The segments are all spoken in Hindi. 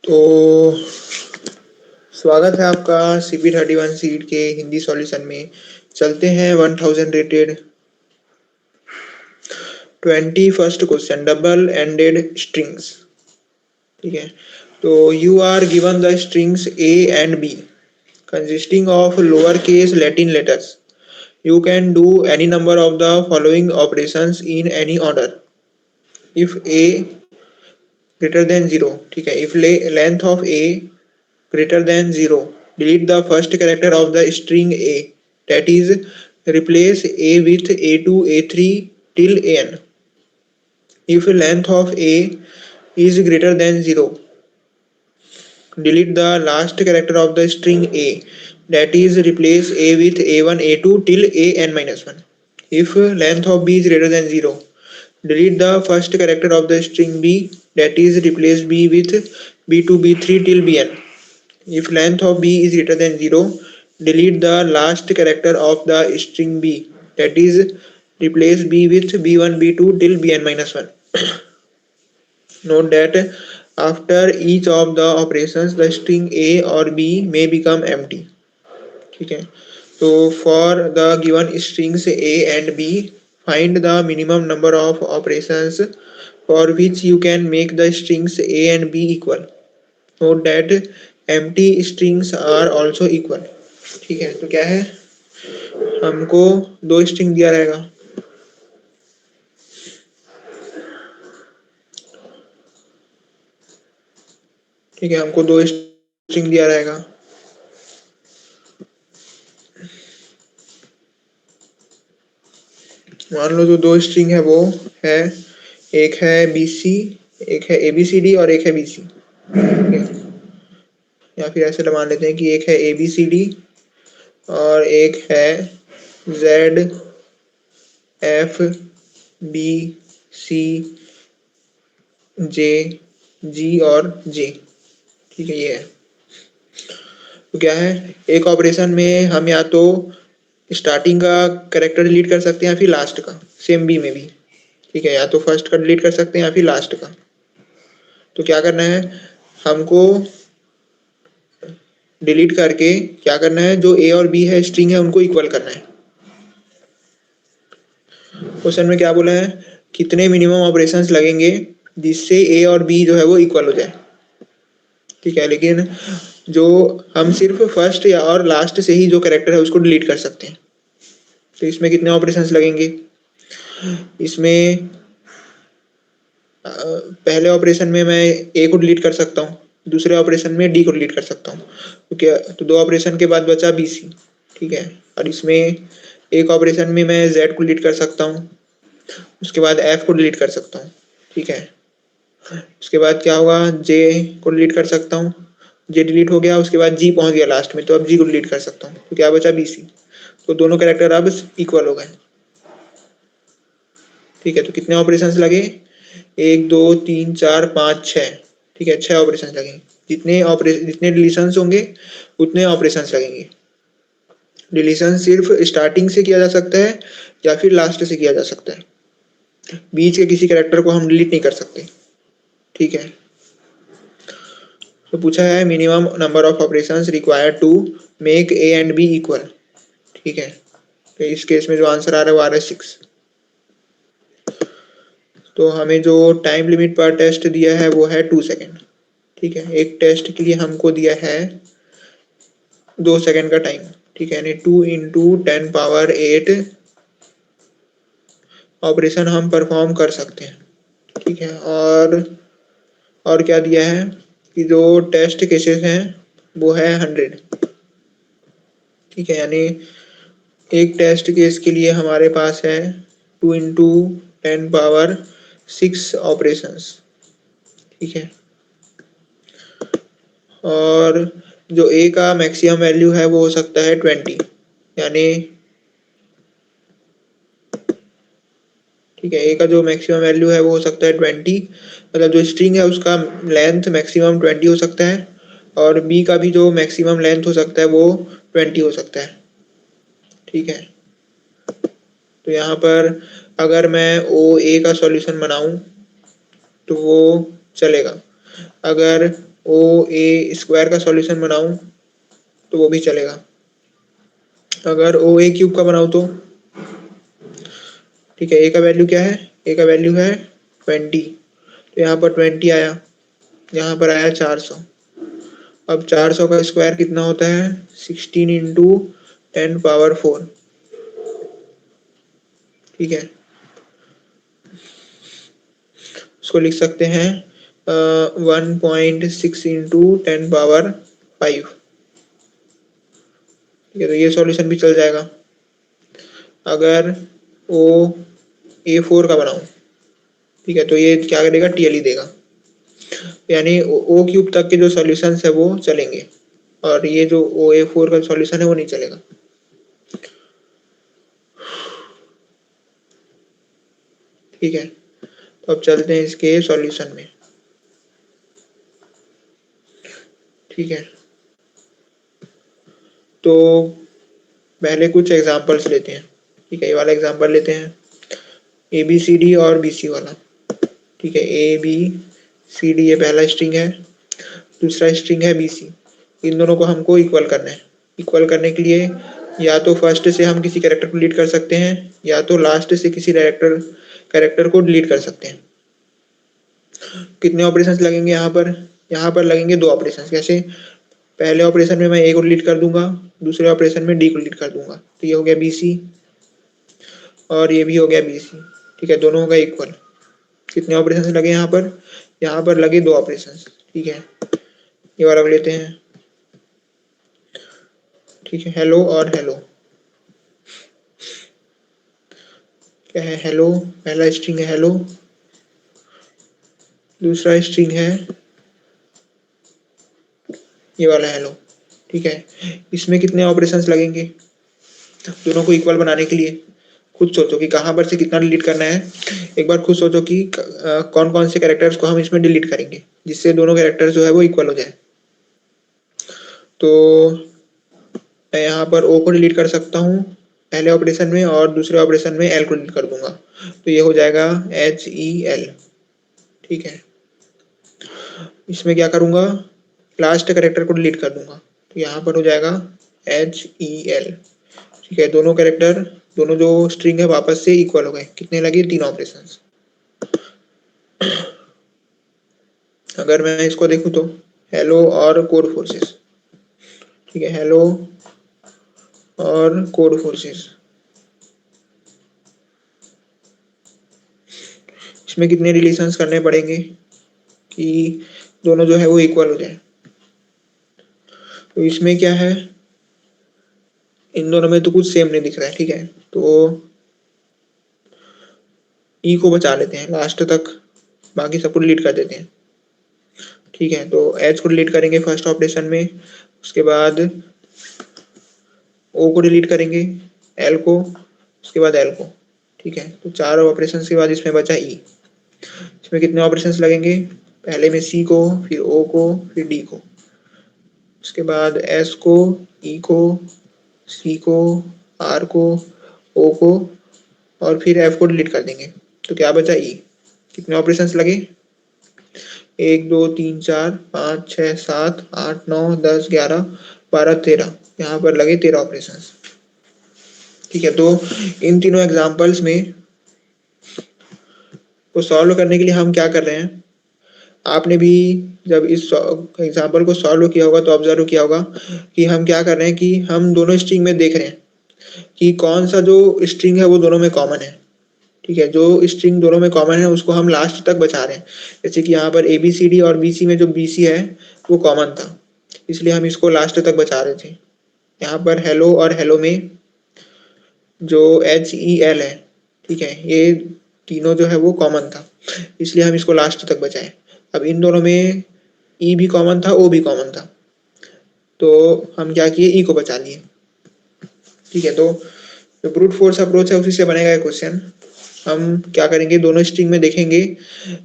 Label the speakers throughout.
Speaker 1: तो स्वागत है आपका CP31 सीट के हिंदी सॉल्यूशन में। चलते हैं 1000 rated 21st question, double ended strings. ठीक है, तो you are given the strings A and B consisting of lowercase Latin letters. You can do any number of the following operations in any order. If a greater than 0, ठीक है, if length of a greater than 0, delete the first character of the string a, that is, replace a with a2 a3 till an. If length of a is greater than 0, delete the last character of the string a, that is, replace a with a1 a2 till an minus 1. If length of b is greater than 0, delete the first character of the string b, that is, replace b with b2 b3 till bn. If length of b is greater than 0, delete the last character of the string b, that is, replace b with b1 b2 till bn minus 1. Note that after each of the operations the string a or b may become empty. ठीक है, तो for the given strings a and b, find the minimum number of operations for which you can make the strings a and b equal. Note that empty strings are also equal. ठीक है, तो क्या है, हमको दो स्ट्रिंग दिया रहेगा। ठीक है, हमको दो स्ट्रिंग दिया रहेगा। मान लो जो दो स्ट्रिंग है वो है, एक है BC, एक है ABCD और एक है BC। या फिर ऐसे मान लेते हैं कि एक है ABCD और एक है ZFBCJ और J। ठीक है, ये है। तो क्या है, एक ऑपरेशन में हम या तो स्टार्टिंग का कैरेक्टर डिलीट कर सकते हैं या फिर लास्ट का, सेम बी में भी। ठीक है, या तो फर्स्ट का डिलीट कर सकते हैं या फिर लास्ट का। तो क्या करना है, हमको डिलीट करके क्या करना है, जो ए और बी है स्ट्रिंग है उनको इक्वल करना है। क्वेश्चन में क्या बोला है, कितने मिनिमम ऑपरेशंस लगेंगे जिससे ए और बी जो है वो इक्वल हो जाए। ठीक है, लेकिन जो हम सिर्फ फर्स्ट या और लास्ट से ही जो कैरेक्टर है उसको डिलीट कर सकते हैं। तो इसमें कितने ऑपरेशंस लगेंगे, इसमें पहले ऑपरेशन में मैं ए को डिलीट कर सकता हूँ, दूसरे ऑपरेशन में डी को डिलीट कर सकता हूँ। तो क्या, तो दो ऑपरेशन के बाद बचा BC। ठीक है, और इसमें एक ऑपरेशन में मैं Z को डिलीट कर सकता हूँ, उसके बाद F को डिलीट कर सकता हूँ। ठीक है, उसके बाद क्या होगा, J को डिलीट कर सकता हूँ, J डिलीट हो गया, उसके बाद G पहुंच गया लास्ट में, तो अब G को डिलीट कर सकता हूँ। तो क्या बचा BC। तो दोनों कैरेक्टर अब इक्वल हो गए। ठीक है, तो कितने ऑपरेशंस लगे, 1 2 3 4 5 6। ठीक है, 6 ऑपरेशंस लगेंगे। जितने डिलीशंस होंगे उतने ऑपरेशंस लगेंगे। डिलीशन सिर्फ स्टार्टिंग से किया जा सकता है या फिर लास्ट से किया जा सकता है, बीच के किसी कैरेक्टर को हम डिलीट नहीं कर सकते। ठीक है, तो पूछा है minimum number of operations required to make A and B equal. ठीक है, तो इस केस में जो आंसर आ रहा है वो आ रहा है 6। तो हमें जो टाइम लिमिट पर टेस्ट दिया है वो है 2 सेकेंड। ठीक है, एक टेस्ट के लिए हमको दिया है 2 सेकेंड का टाइम। ठीक है, यानी 2 × 10⁸ ऑपरेशन हम परफॉर्म कर सकते हैं। ठीक है, और क्या दिया है कि जो टेस्ट केसेस हैं वो है 100। ठीक है, यानी एक टेस्ट केस के लिए हमारे पास है 2 × 10⁶ ऑपरेशंस। ठीक है, और जो ए का मैक्सिमम वैल्यू है वो हो सकता है 20, यानी ठीक है, ए का जो मैक्सिमम वैल्यू है वो हो सकता है 20, मतलब जो स्ट्रिंग है उसका लेंथ मैक्सिमम 20 हो सकता है, और बी का भी जो मैक्सिमम लेंथ हो सकता है वो 20 हो सकता है। ठीक है, तो यहाँ पर अगर मैं ओ ए का सॉल्यूशन बनाऊं तो वो चलेगा। अगर ओ ए स्क्वायर का सॉल्यूशन बनाऊं तो वो भी चलेगा। अगर ओ ए क्यूब का बनाऊं तो ठीक है, ए का वैल्यू क्या है, ए का वैल्यू है 20, तो यहाँ पर 20 आया, यहाँ पर आया 400। अब 400 का स्क्वायर कितना होता है, 16 इंटू 10 पावर 4। ठीक है, उसको लिख सकते हैं 1.6 इंटू 10 पावर 5। ठीक है, तो ये सॉल्यूशन भी चल जाएगा। अगर ओ A4 का बनाऊं, ठीक है, तो ये क्या करेगा, टीएलई देगा, यानी ओ क्यूब तक के जो सॉल्यूशंस है वो चलेंगे, और ये जो O A4 का सॉल्यूशन है वो नहीं चलेगा। ठीक है, तो अब चलते हैं इसके सॉल्यूशन में। ठीक है, तो पहले कुछ एग्जांपल्स लेते हैं। ठीक है, ये वाला एग्जांपल लेते हैं, ए बी सी डी और बी सी वाला। ठीक है, ए बी सी डी ये पहला स्ट्रिंग है, दूसरा स्ट्रिंग है बी सी। इन दोनों को हमको इक्वल करना है। इक्वल करने के लिए या तो फर्स्ट से हम किसी कैरेक्टर को डिलीट कर सकते हैं, या तो लास्ट से किसी कैरेक्टर को डिलीट कर सकते हैं। कितने ऑपरेशंस लगेंगे यहाँ पर, यहाँ पर लगेंगे 2 ऑपरेशंस। कैसे, पहले ऑपरेशन में मैं ए को डिलीट कर दूंगा, दूसरे ऑपरेशन में डी को डिलीट कर दूंगा, तो ये हो गया बी सी और ये भी हो गया बी सी। ठीक है, दोनों हो गए इक्वल। कितने ऑपरेशंस लगे यहाँ पर लगे 2 ऑपरेशंस। ठीक है, ये वाला लेते हैं। ठीक है, हेलो और हेलो, क्या है, हेलो, पहला स्ट्रिंग है हेलो, दूसरा स्ट्रिंग है ये वाला हेलो। ठीक है, इसमें कितने ऑपरेशंस लगेंगे दोनों को इक्वल बनाने के लिए। खुद सोचो कि कहाँ पर से कितना डिलीट करना है। एक बार खुद सोचो कि कौन कौन से कैरेक्टर्स को हम इसमें डिलीट करेंगे जिससे दोनों कैरेक्टर्स जो है वो इक्वल हो जाए। तो मैं यहाँ पर ओ को डिलीट कर सकता हूँ पहले ऑपरेशन में, और दूसरे ऑपरेशन में एल को डिलीट कर दूंगा, तो ये हो जाएगा HEL। ठीक है, इसमें क्या करूंगा, लास्ट कैरेक्टर को डिलीट कर दूंगा, तो यहाँ पर हो जाएगा HEL। ठीक है, दोनों कैरेक्टर, दोनों जो स्ट्रिंग है वापस से इक्वल हो गए। कितने लगे, 3 ऑपरेशंस। अगर मैं इसको देखूं तो हेलो और कोड फोर्सेस। ठीक है, हेलो और कोड फोर्सेस, इसमें कितने रिलेशंस करने पड़ेंगे कि दोनों जो है वो इक्वल हो जाए। तो इसमें क्या है, इन दोनों में तो कुछ सेम नहीं दिख रहा है। ठीक है, तो ई को बचा लेते हैं लास्ट तक, बाकी सबको डिलीट कर देते हैं। ठीक है, तो एच को डिलीट करेंगे फर्स्ट ऑपरेशन में, उसके बाद ओ को डिलीट करेंगे, एल को, उसके बाद एल को। ठीक है, तो 4 ऑपरेशन के बाद इसमें बचा ई। इसमें कितने ऑपरेशंस लगेंगे, पहले में सी को, फिर ओ को, फिर डी को, उसके बाद एस को, ई को, सी को, आर को, ओ को, और फिर एफ को डिलीट कर देंगे, तो क्या बचा ई। कितने ऑपरेशंस लगे, 1 2 3 4 5 6 7 8 9 10 11 12 13, यहाँ पर लगे 13 ऑपरेशंस। ठीक है, तो इन तीनों एग्जांपल्स में को सॉल्व करने के लिए हम क्या कर रहे हैं, आपने भी जब इस एग्जांपल को सॉल्व किया होगा तो ऑब्जर्व किया होगा कि हम क्या कर रहे हैं कि हम दोनों स्ट्रिंग में देख रहे हैं कि कौन सा जो स्ट्रिंग है वो दोनों में कॉमन है। ठीक है, जो स्ट्रिंग दोनों में कॉमन है उसको हम लास्ट तक बचा रहे हैं। जैसे कि यहाँ पर ABCD और BC में जो BC है वो कॉमन था, इसलिए हम इसको लास्ट तक बचा रहे थे। यहाँ पर हेलो और हेलो में जो HEL है, ठीक है, ये तीनों जो है वो कॉमन था, इसलिए हम इसको लास्ट तक बचाए। अब इन दोनों में ई भी कॉमन था, ओ भी कॉमन था, तो हम क्या किए, ई को बचा लिए। ठीक है, तो जो ब्रूट फोर्स अप्रोच है उसी से बनेगा ये क्वेश्चन। हम क्या करेंगे, दोनों स्ट्रिंग में देखेंगे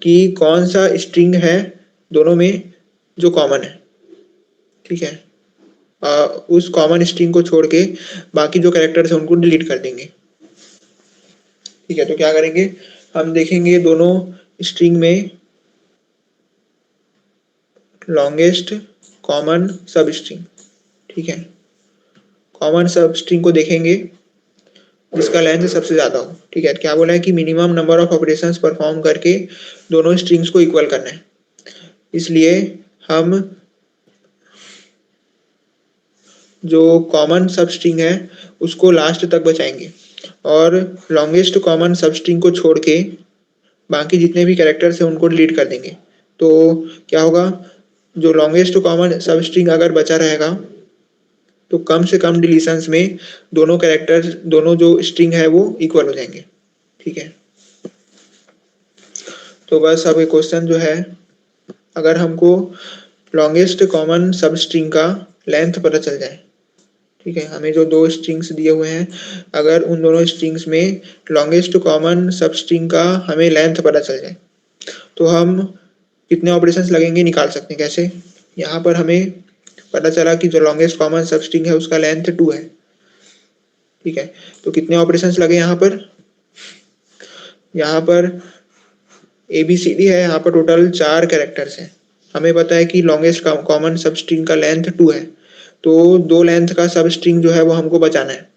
Speaker 1: कि कौन सा स्ट्रिंग है दोनों में जो कॉमन है। ठीक है, उस कॉमन स्ट्रिंग को छोड़ के बाकी जो कैरेक्टर्स है उनको डिलीट कर देंगे। ठीक है, तो क्या करेंगे, हम देखेंगे दोनों स्ट्रिंग में लॉन्गेस्ट कॉमन सब स्ट्रिंग। ठीक है, कॉमन सब स्ट्रिंग को देखेंगे जिसका लेंथ सबसे ज्यादा हो। ठीक है, क्या बोला है कि minimum number of operations perform करके दोनों स्ट्रिंग्स को इक्वल करना है, इसलिए हम जो कॉमन सब स्ट्रिंग है उसको लास्ट तक बचाएंगे और लॉन्गेस्ट कॉमन सब स्ट्रिंग को छोड़ के बाकी जितने भी कैरेक्टर्स हैं उनको डिलीट कर देंगे। तो क्या होगा, जो लॉन्गेस्ट कॉमन सब स्ट्रिंग अगर बचा रहेगा तो कम से कम डिलीशंस में दोनों कैरेक्टर्स, दोनों जो स्ट्रिंग है वो इक्वल हो जाएंगे। ठीक है, तो बस अब एक क्वेश्चन जो है, अगर हमको लॉन्गेस्ट कॉमन सब स्ट्रिंग का लेंथ पता चल जाए। ठीक है, हमें जो दो स्ट्रिंग्स दिए हुए हैं, अगर उन दोनों स्ट्रिंग्स में लॉन्गेस्ट कॉमन सब स्ट्रिंग का हमें लेंथ पता चल जाए तो हम कितने ऑपरेशंस लगेंगे निकाल सकते हैं। कैसे, यहाँ पर हमें पता चला कि जो लॉन्गेस्ट कॉमन सब स्ट्रिंग है उसका लेंथ 2 है। ठीक है, तो कितने ऑपरेशंस लगे यहाँ पर, ABCD है, यहाँ पर टोटल 4 कैरेक्टर्स हैं। हमें पता है कि लॉन्गेस्ट कॉमन सब स्ट्रिंग का लेंथ 2 है, तो 2 लेंथ का सब स्ट्रिंग जो है वो हमको बचाना है,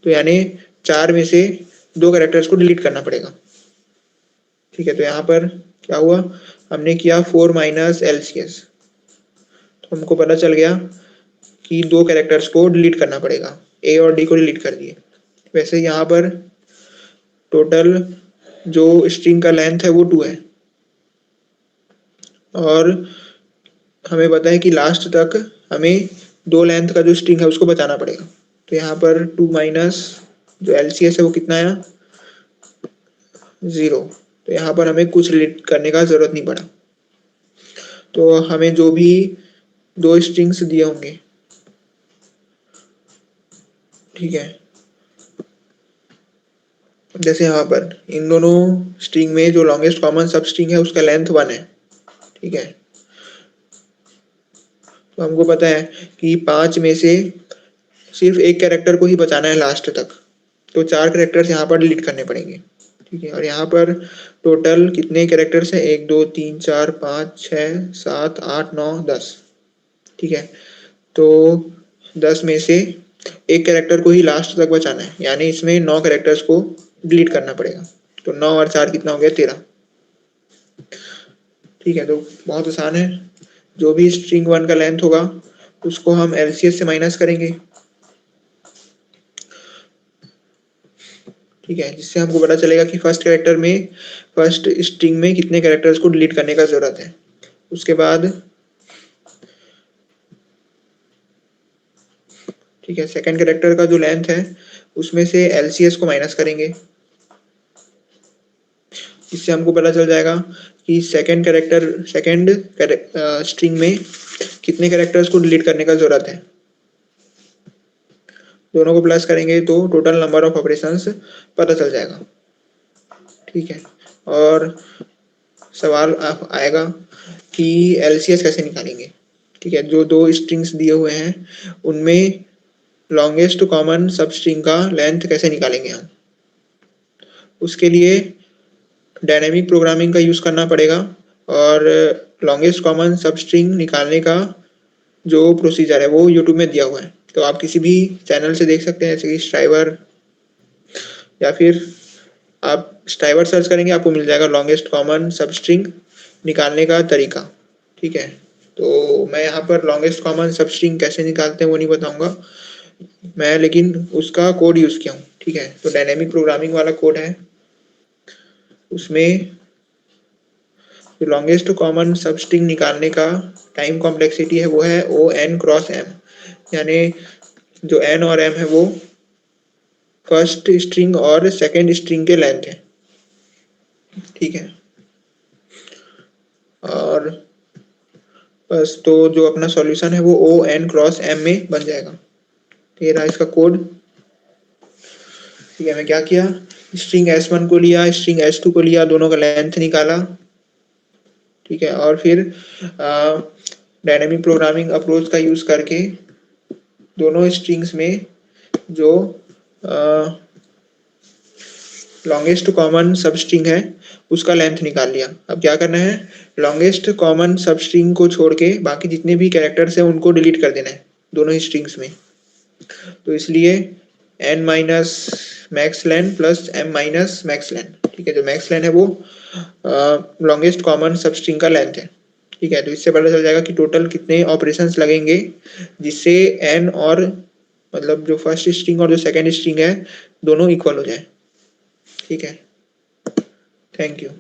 Speaker 1: तो यानी 4 में से 2 कैरेक्टर्स को डिलीट करना पड़ेगा। ठीक है, तो यहाँ पर क्या हुआ, हमने किया 4 माइनस LCS, तो हमको पता चल गया कि 2 कैरेक्टर्स को डिलीट करना पड़ेगा, A और D को डिलीट कर दिए। वैसे यहाँ पर टोटल जो स्ट्रिंग का लेंथ है वो 2 है और हमें पता है कि लास्ट तक हमें 2 लेंथ का जो स्ट्रिंग है उसको बचाना पड़ेगा। तो यहाँ पर 2 माइनस जो LCS है वो कितना आया, 0। तो यहाँ पर हमें कुछ डिलीट करने का जरूरत नहीं पड़ा। तो हमें जो भी 2 स्ट्रिंग्स दिए होंगे, ठीक है, जैसे यहाँ पर इन दोनों स्ट्रिंग में जो लॉन्गेस्ट कॉमन सब स्ट्रिंग है उसका लेंथ 1 है। ठीक है, तो हमको पता है कि 5 में से सिर्फ एक कैरेक्टर को ही बचाना है लास्ट तक, तो 4 कैरेक्टर्स यहाँ पर डिलीट करने पड़ेंगे। ठीक है, और यहाँ पर टोटल कितने कैरेक्टर्स हैं, 1 2 3 4 5 6 7 8 9 10। ठीक है, तो 10 में से एक कैरेक्टर को ही लास्ट तक बचाना है, यानी इसमें 9 कैरेक्टर्स को डिलीट करना पड़ेगा। तो 9 और 4 कितना हो गया, 13। ठीक है, तो बहुत आसान है, जो भी स्ट्रिंग 1 का लेंथ होगा उसको हम LCS से माइनस करेंगे। ठीक है, जिससे हमको पता चलेगा कि फर्स्ट स्ट्रिंग में कितने कैरेक्टर्स को डिलीट करने का जरूरत है। उसके बाद ठीक है, सेकंड कैरेक्टर का जो लेंथ है उसमें से LCS को माइनस करेंगे, इससे हमको पता चल जाएगा कि सेकंड स्ट्रिंग में कितने कैरेक्टर्स को डिलीट करने का जरूरत है। दोनों को प्लस करेंगे तो टोटल नंबर ऑफ ऑपरेशंस पता चल जाएगा। ठीक है, और सवाल आएगा कि LCS कैसे निकालेंगे। ठीक है, जो 2 स्ट्रिंग्स दिए हुए हैं उनमें लॉन्गेस्ट कॉमन सब स्ट्रिंग का लेंथ कैसे निकालेंगे हम, उसके लिए डायनेमिक प्रोग्रामिंग का यूज करना पड़ेगा और लॉन्गेस्ट कॉमन सब स्ट्रिंग निकालने का जो प्रोसीजर है वो यूट्यूब में दिया हुआ है, तो आप किसी भी चैनल से देख सकते हैं, जैसे कि स्ट्राइवर, या फिर आप स्ट्राइवर सर्च करेंगे आपको मिल जाएगा लॉन्गेस्ट कॉमन सब स्ट्रिंग निकालने का तरीका। ठीक है, तो मैं यहाँ पर लॉन्गेस्ट कॉमन सब स्ट्रिंग कैसे निकालते हैं वो नहीं बताऊंगा मैं, लेकिन उसका कोड यूज किया हूँ। ठीक है, तो डायनेमिक प्रोग्रामिंग वाला कोड है, उसमें जो लॉन्गेस्ट कॉमन सब स्ट्रिंग निकालने का टाइम कॉम्प्लेक्सिटी है वो है O(n × m), यानी जो n और m है वो फर्स्ट स्ट्रिंग और सेकंड स्ट्रिंग के लेंथ है। ठीक है, और बस, तो जो अपना सॉल्यूशन है वो O(n × m) में बन जाएगा। ये रहा इसका कोड। ठीक है, मैं क्या किया, स्ट्रिंग S1 को लिया, स्ट्रिंग S2 को लिया, दोनों का लेंथ निकाला। ठीक है, और फिर डायनेमिक प्रोग्रामिंग अप्रोच का यूज करके दोनों स्ट्रिंग्स में जो लॉन्गेस्ट कॉमन सब स्ट्रिंग है उसका लेंथ निकाल लिया। अब क्या करना है, लॉन्गेस्ट कॉमन सब स्ट्रिंग को छोड़ के बाकी जितने भी कैरेक्टर्स हैं उनको डिलीट कर देना है दोनों ही स्ट्रिंग्स में। तो इसलिए n माइनस मैक्स लेन प्लस m माइनस मैक्स लेन, ठीक है। जो मैक्स लेन है वो लॉन्गेस्ट कॉमन सब स्ट्रिंग का लेंथ है, ठीक है। तो इससे पता चल जाएगा कि टोटल कितने ऑपरेशंस लगेंगे जिससे n और मतलब जो फर्स्ट स्ट्रिंग और जो सेकंड स्ट्रिंग है दोनों इक्वल हो जाए, ठीक है। Thank you.